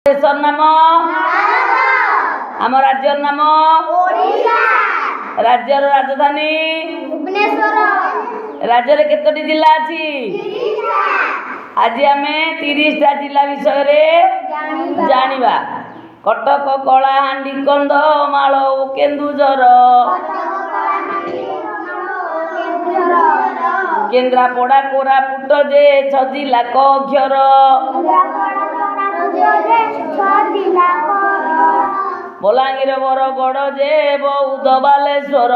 देशर नाम आम राज्यर नाम राज्यर राजधानी राज्य रे केतोटी जिला अछि आज आम 30टा जिला विषय रे जानिबा। कटक कलाहांडी कंधमाल केन्दुझर केन्द्रापड़ा कोरापुट जे 6 जिला क अक्षर बलांगीर बरगड़ जे बौद्ध बालेश्वर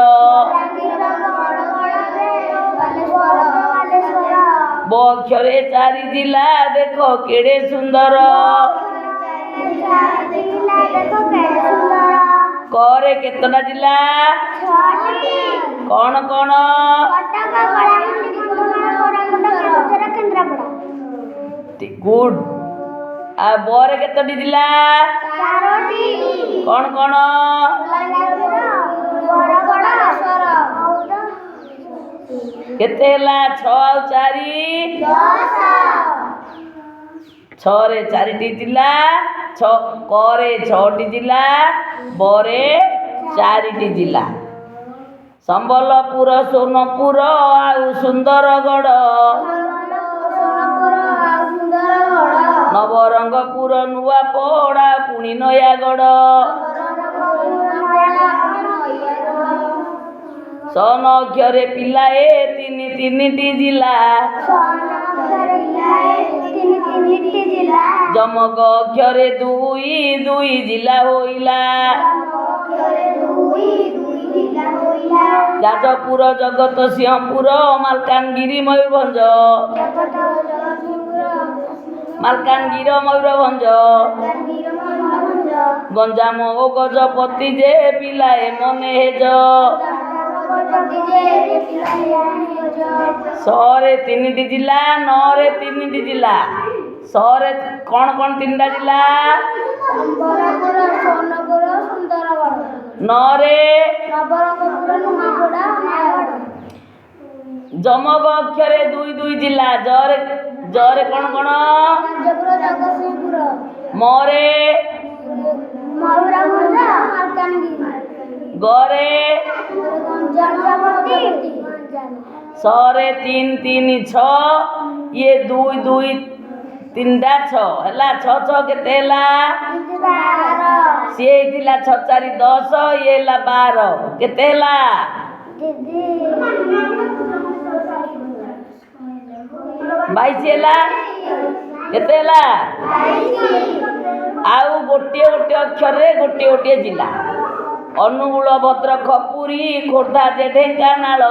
बक्षरे 4 जिला देख केड़े सुंदर करे केतटा जिला कौन कौन गुड आ बोरे केतटी जिला कौन कौन केते हला 6 और 4 6 रे 4टी जिला 6 करे 6टी जिला बोरे 4टी जिला संबलपुर सोनपुर आउ सुंदरगढ़ नवरंगपुर नुआपड़ा पुणी नयागढ़ सन अक्षरे पिलाए 3टी जिला जमग अक्षरे 2 जिला होइला जाजपुर जगतसिंहपुर मालकानगिरी मयूरभंज गंजाम ओ गजपति जे पिलाए मने हेज सहरे 3टी जिला 9 रे 3टी जिला सहरे कौन कौन 3टा जिला 9 रे जमग अक्षरे 2 जिला जरे कौन कौन मोरे गरे सरे 3 6 ये 2 3टा 6 हला 6 केते हला से थिला 6 4 10 ये हला 12 केते हला 22 हला केते हला आउ गोटे अक्षर रे गोटे जिला अनुगुल भद्रक पुरी खोर्धा जे ढेंकानाल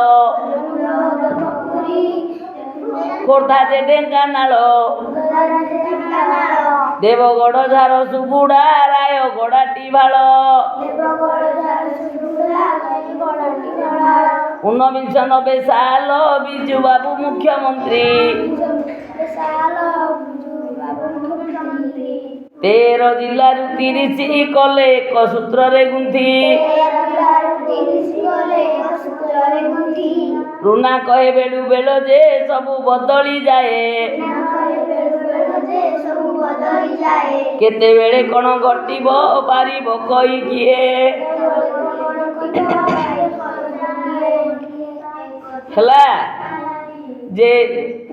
देवगढ़ झारसुगुड़ा रायगड़ा टीभाल 1990 साल बिजू बाबू मुख्यमंत्री 13 जिल्लारू 30 कले एक सूत्र रे गुंथी ऋणा कहे बेलू बेल जे सबू बदली जाए केते बेले कौन घटिब पारिब कही किए हला जे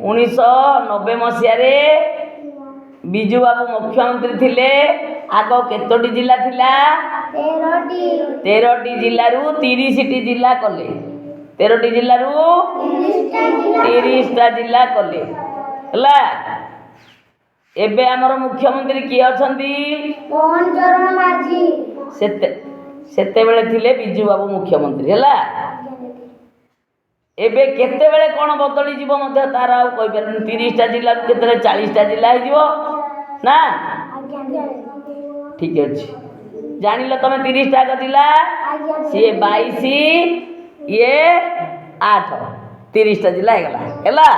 1990 मसीह रे बिजू बाबू मुख्यमंत्री थिले आग केतोटी जिला थिला 13टी जिल्लारू 30टी जिला कले 13टी जिल्लारू 30टा जिला कले हला एबे हमर मुख्यमंत्री की अछंती मोहन चरण माझी सेते बेले थिले बिजू बाबू मुख्यमंत्री हला एबे केते बेले कोन बदली जीव मध्ये तार आ कहि परन 30टा जिल्ला केते 40टा जिल्ला हो जीवो ना ठीक अछि जानिलो तमे 30टा का जिल्ला से 22 ये 8 30टा जिल्ला हे गला